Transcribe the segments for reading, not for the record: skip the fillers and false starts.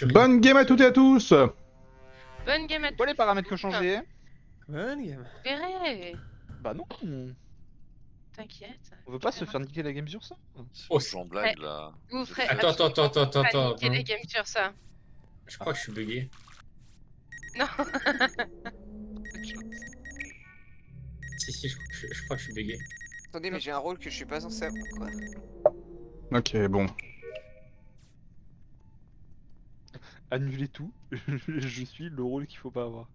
Bonne game à toutes et à tous. Bonne game à C'est quoi les paramètres qui ont changé? Bonne game. Verrez. Bah non. T'inquiète. On veut pas se faire niquer la game sur ça? Oh, j'en blague là. Vous ferez Attends, absolument pas attends. niquer les games sur ça. Je crois que je suis bugué. Non. Si, je crois que je suis bugué. Attendez, mais j'ai un rôle que je suis pas censé avoir, quoi. Ok, bon. Annulez tout. Je suis le rôle qu'il faut pas avoir.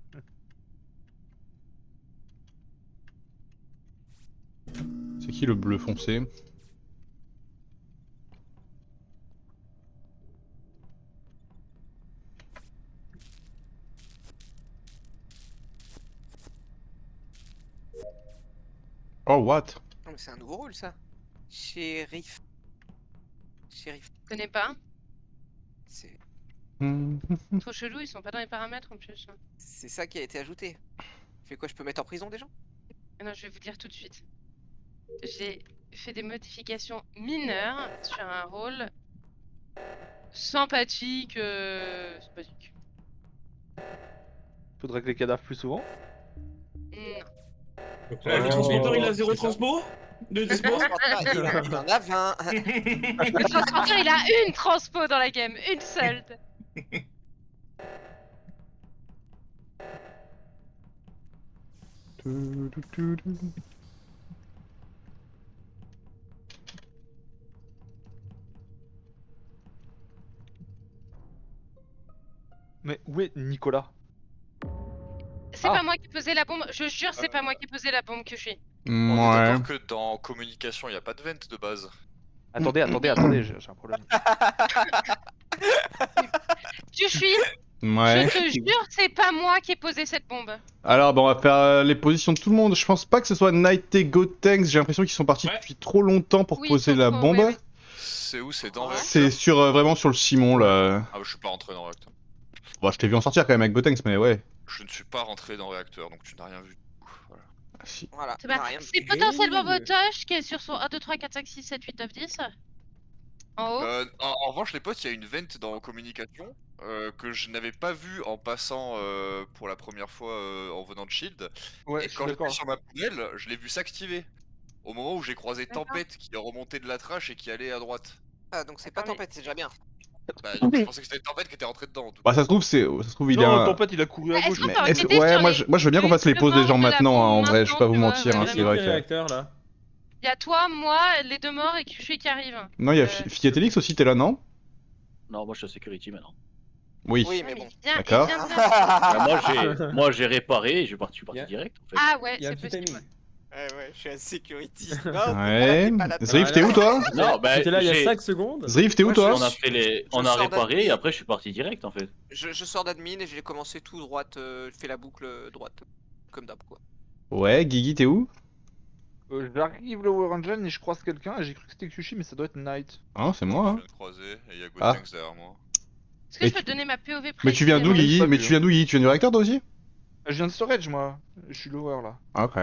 C'est qui le bleu foncé? Oh, what? Non, mais c'est un nouveau rôle, ça. Shérif. Shérif. Je connais pas. C'est Trop chelou, ils sont pas dans les paramètres en plus. c'est ça qui a été ajouté. Fait quoi, je peux mettre en prison des gens? Non, je vais vous dire tout de suite. J'ai fait des modifications mineures sur un rôle sympathique. Sympathique. Faudrait que les cadavres plus souvent. Non. Donc Le transporteur il a zéro c'est ça. transpo de dispo. Il en a 20. Le transporteur, il a une transpo dans la game, une seule. Mais où est Nicolas? C'est Ah. pas moi qui ai posé la bombe, je jure, c'est pas moi qui ai posé la bombe que je suis. On est Ouais. d'accord que dans communication, il n'y a pas de vent de base. Attendez, j'ai un problème. Je suis, Ouais. je te jure, c'est pas moi qui ai posé cette bombe. Alors, bon, on va faire les positions de tout le monde. Je pense pas que ce soit Night et Gotenks. J'ai l'impression qu'ils sont partis Ouais. depuis trop longtemps pour Oui, poser ils sont la trop, bombe. oui, oui. C'est où? C'est dans Ouais. C'est réacteur. sur vraiment sur le Simon là. Ah, je suis pas rentré dans réacteur. Bon, je t'ai vu en sortir quand même avec Gotenks, mais ouais. Je ne suis pas rentré dans réacteur, donc tu n'as rien vu. Voilà. Ah, si. Voilà. C'est il a pas- rien. c'est potentiellement Motoche qui est sur son 1, 2, 3, 4, 5, 6, 7, 8, 9, 10. En haut. En revanche, les potes, il y a une vent dans communication que je n'avais pas vue en passant pour la première fois en venant de Shield. Ouais, Et je suis quand j'étais d'accord. sur ma poubelle, je l'ai vu s'activer. Au moment où j'ai croisé D'accord. Tempête qui est remonté de la trash et qui allait à droite. Ah, donc c'est pas Attends, mais- tempête, c'est déjà bien. Bah, donc, je pensais que c'était Tempête qui était rentré dedans. En tout cas. Bah, ça se trouve, ça se trouve, il est Non, un. Tempête, il a couru à Est-ce gauche. qu'on Mais peut est-ce- enquêter ouais, sur moi les- je veux bien qu'on fasse les le pauses des mort gens de la maintenant, hein, en bombe vrai, je vais pas vous maintenant, mentir, hein, tu c'est vois, vrai que. Réacteur là. Il y a toi, moi, les deux morts et Kushi qui arrive. Non, il y a Euh, Fiatelix aussi, t'es là, non? Non, moi je suis à security maintenant. Oui. Oui, mais bon. Viens, D'accord. il vient de faire- Bah, moi j'ai réparé et je suis parti Yeah. direct en fait. Ah ouais, Il y a un c'est petit possible. timing. Ouais, je suis à security. Ouais. pas là-dedans. Zriff, t'es où toi? Non, bah J'étais là il y a j'ai- 5 secondes. Zriff, t'es où Moi, toi? on a fait les, on Je a sors réparé d'admin. et après je suis parti direct en fait. Je sors d'admin et j'ai commencé tout droite. Je fais la boucle droite. Comme d'hab, quoi. Ouais, Guigui, t'es où? J'arrive le Warren et je croise quelqu'un et j'ai cru que c'était Kushi, mais ça doit être Knight. Ah, c'est Je moi, hein. viens de croiser et il y a Ah. Gotenks derrière moi. Est-ce que Et je peux te donner ma POV Mais tu viens d'où, précisément Guigui? pas Mais vu, tu viens d'où, Guigui? Tu viens du réacteur toi aussi? Je viens de storage, moi. Je suis lower là. Ok.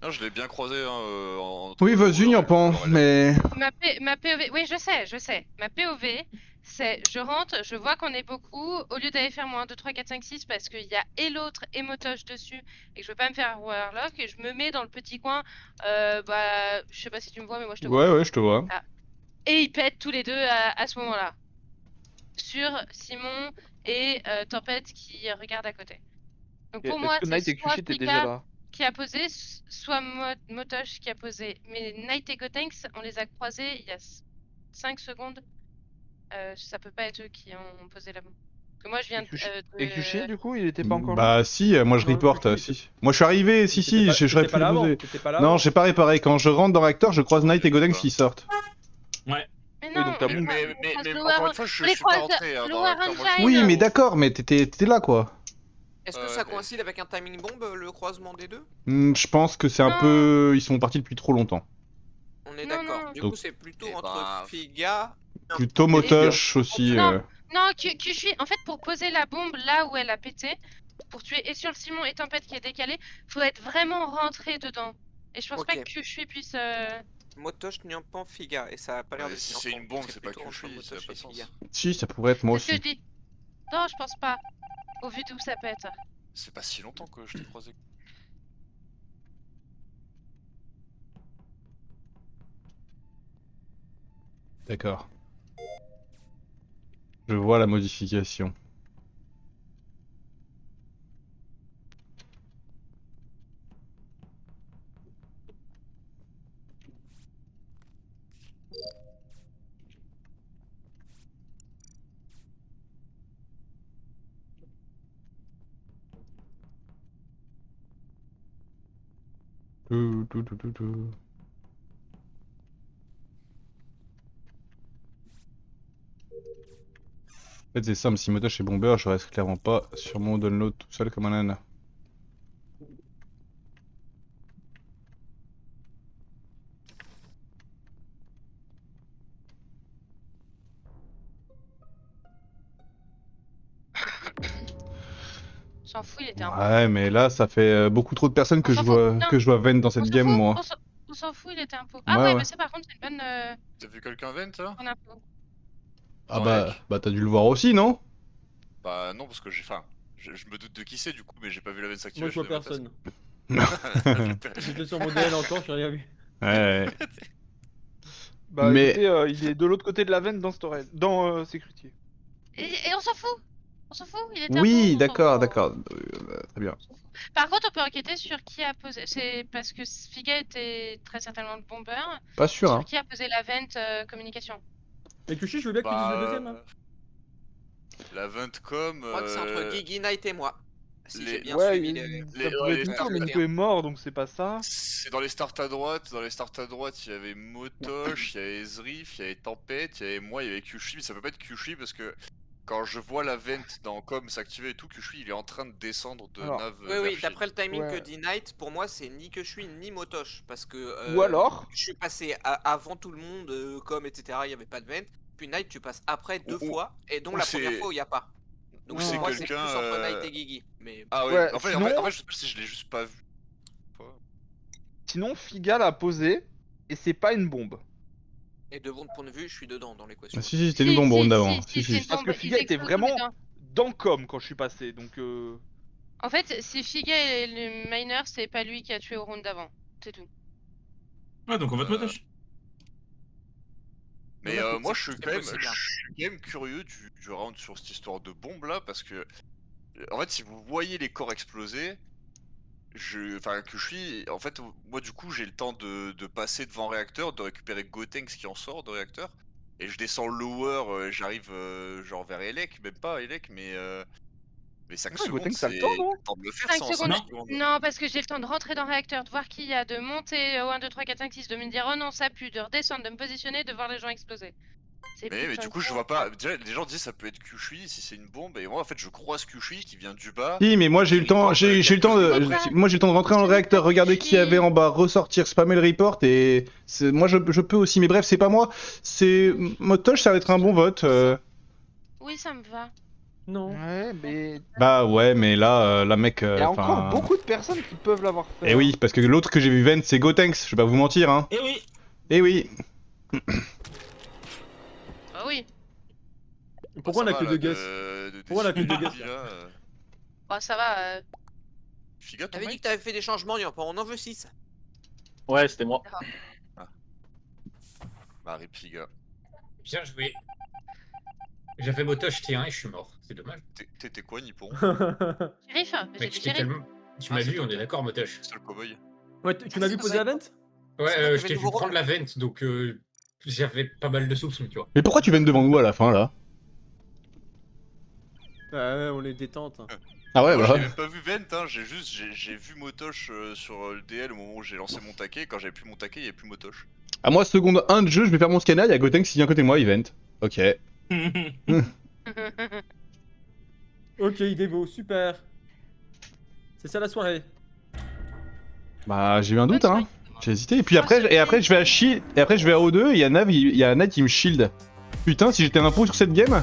Non, je l'ai bien croisé hein, Oui, vas-y, Nyampan, mais. Ma POV, oui, je sais. Ma POV, c'est je rentre, je vois qu'on est beaucoup. Au lieu d'aller faire mon 1, 2, 3, 4, 5, 6, parce qu'il y a et l'autre et Motoche dessus, et que je veux pas me faire Warlock, et je me mets dans le petit coin. Bah, je sais pas si tu me vois, mais moi je te vois. Ouais, je te vois. Et ils pètent tous les deux à ce moment-là. Sur Simon et Tempête qui regarde à côté. Donc pour moi, Est-ce que c'est Knight et soit Kushi étaient déjà Pika là? qui a posé, soit Motoche qui a posé. Mais Knight et Gotenks, on les a croisés il y a 5 secondes. Ça peut pas être eux qui ont posé la bombe. Parce que moi je viens Et Kushi, du coup, il était pas encore là? Bah, si, moi je Non, reporte, Kushi, si. Moi je suis arrivé, si, j'aurais pu pas le là avant. poser. T'étais pas là Non, avant. j'ai pas réparé. Quand je rentre dans le réacteur, je croise Knight et Gotenks qui sortent. Mais Oui, non, donc t'as on bon. croise Mais le encore Warren- une fois, je on les suis pas croise rentré hein, le dans Warren réacteur. Moi, je suis- Giant. Oui, mais d'accord, mais t'étais là quoi. Est-ce que Ouais, ça mais- coïncide avec un timing bomb, le croisement des deux? Je pense que c'est un Non. peu. Ils sont partis depuis trop longtemps. On est Non, d'accord. non. Du Donc- coup, c'est plutôt Eh entre ben, Figa. Plutôt Motoche aussi. Non. Non, Kushi, en fait, pour poser la bombe là où elle a pété, pour tuer et sur le Simon et Tempête qui est décalé, faut être vraiment rentré dedans. Et je pense pas Ok. que Kushi puisse. Motoche, Nyampan, Figa. Et ça a pas l'air Mais de si Nyampan, c'est une bombe, donc c'est pas plutôt entre Kushi, ça a Motoche pas et de sens. Figa. Si, ça pourrait être moi C'est ce que aussi. je dis. Non, je pense pas. Au vu d'où ça pète. C'est pas si longtemps que je t'ai croisé. D'accord. Je vois la modification. Tout. En fait, c'est simple, si Motosh est bomber, je reste clairement pas sur mon download tout seul comme un âne. S'en fout, il était un peu. Ouais, mais là, ça fait beaucoup trop de personnes que On je s'en vois fout, non. que je vois vent dans On cette s'en game, fout, moi. on s'en fout, il était un pot. Ah Ouais, ouais, ouais. mais ça par contre, c'est une bonne T'as vu quelqu'un vent là bonne info. Ah Dans bah, Hack. bah t'as dû le voir aussi, non? Bah non, parce que j'ai. Enfin, je me doute de qui c'est du coup, mais j'ai pas vu la vent s'activer. Moi je vois devais personne. tester. J'étais sur mon DL encore, j'ai rien vu. Ouais. Bah Mais- écoutez, il est de l'autre côté de la veine dans storage, dans Security. Et on s'en fout. On s'en fout, il était un pot, Oui, on s'en d'accord, fout. d'accord. Très bien. Par contre, on peut enquêter sur qui a posé. C'est parce que Figa était très certainement le bomber. Pas sûr, Sur hein. qui a posé la vente communication. Et Kushi, je veux bien que tu dises le Bah, deuxième. Hein. La Ventcom. Je crois que c'est entre Gigi Knight et moi. Si j'ai bien Ouais, suivi il- les... ça les- pourrait ouais, être les Nico, mais stars Nico est mort, donc c'est pas ça. C'est dans les starts à droite. Dans les starts à droite, il y avait Motosh, il y avait Zrif, il y avait Tempête, il y avait moi, il y avait Kyushi. Mais ça peut pas être Kyushi parce que quand je vois la vent dans Com s'activer et tout, Kyushi il est en train de descendre de Alors, Nav. Oui, vers oui, Shield. d'après le timing Ouais. que dit Knight, pour moi c'est ni que je suis ni Motosh. Parce que. Ou alors, Je suis passé avant tout le monde, comme etc. Il n'y avait pas de vent. Puis Knight, tu passes après deux Ou- fois, et donc ou la c'est- première fois où il n'y a pas. Donc ou pour c'est moi, c'est plus quelqu'un, entre Knight et Gigi. Mais Ah ouais, Ouais, en fait, sinon- je sais pas si je l'ai juste pas vu. sinon Figa l'a posé et c'est pas une bombe. et de votre point de vue, je suis dedans dans l'équation. Ah, si, c'était une bombe ronde d'avant. Si, c'est une si. Parce que bombe, Figa ils était explosent vraiment- dedans. Dans Com quand je suis passé, donc En fait, si Figa est le miner, c'est pas lui qui a tué au round d'avant. C'est tout. Ouais, donc on vote Motosh. Mais Non, moi c'est- je suis c'est quand même, possible, hein. je suis quand même curieux du round sur cette histoire de bombe là parce que en fait si vous voyez les corps exploser, enfin que je suis, en fait moi du coup j'ai le temps de passer devant réacteur, de récupérer Gotenks qui en sort de réacteur et je descends lower, j'arrive genre vers Elec, même pas Elec mais 5 Ouais, secondes Gotenks, c'est ça a le temps, non temps de le faire 5 ça en secondes. 5 secondes. Non, parce que j'ai le temps de rentrer dans le réacteur, de voir qui y a, de monter au 1, 2, 3, 4, 5, 6, de me dire oh non, ça pue, de redescendre, de me positionner, de voir les gens exploser. C'est Mais plus du de coup je cinq vois pas, secondes. déjà les gens disent ça peut être Kyushi si c'est une bombe et moi en fait je croise Kyushi qui vient du bas. Si, mais moi j'ai eu le temps, j'ai eu le temps de, moi j'ai eu le temps de rentrer dans le réacteur, regarder qui y avait en bas, ressortir, spammer le report et moi je peux aussi, mais bref c'est pas moi, c'est Motosh, ça va être un bon vote. Oui, ça me va. Non. Ouais, mais Bah ouais, mais là la mec. il y a encore enfin- beaucoup de personnes qui peuvent l'avoir fait. Eh oui, parce que l'autre que j'ai vu vent c'est Gotenks, je vais pas vous mentir hein. Eh oui. Eh oui. Ah oui. Pourquoi on a que deux guesses Pourquoi on a que deux guesses, Bah ça va. Figa ton T'avais dit mec que t'avais fait des changements, on en veut 6. Ouais, c'était moi. Bah rip Figa. Bien joué. J'ai fait Motosh T1 et je suis mort. C'est dommage. T'étais quoi Nippon? Shérif, j'ai Mec, dit j'étais shérif. tellement. Tu m'as Ah, c'est vu, on toi. est d'accord, Motosh. C'est le cowboy. Ouais, tu m'as vu poser la vente Ouais, C'est toi qui je avais t'ai le vu nouveau prendre rôle. la vente, donc j'avais pas mal de soupçons, tu vois. Mais pourquoi tu viennes devant nous à la fin là? Ouais, on les détente. Hein. Ah ouais Moi, bah. j'ai même pas vu Vent, hein. J'ai vu Motosh sur le DL au moment où j'ai lancé mon taquet. Quand j'avais plus mon taquet, il y avait plus Motosh. À moi seconde 1 de jeu, je vais faire mon scanner, il y a Gotenks qui vient à côté de moi, event. Ok. Ok, Devo, super. C'est ça la soirée. Bah j'ai eu un doute hein. J'ai hésité et puis après je vais à Shield et après je vais à O2 et il y a Nav, il y a Nat qui me shield. Putain si j'étais un pro sur cette game.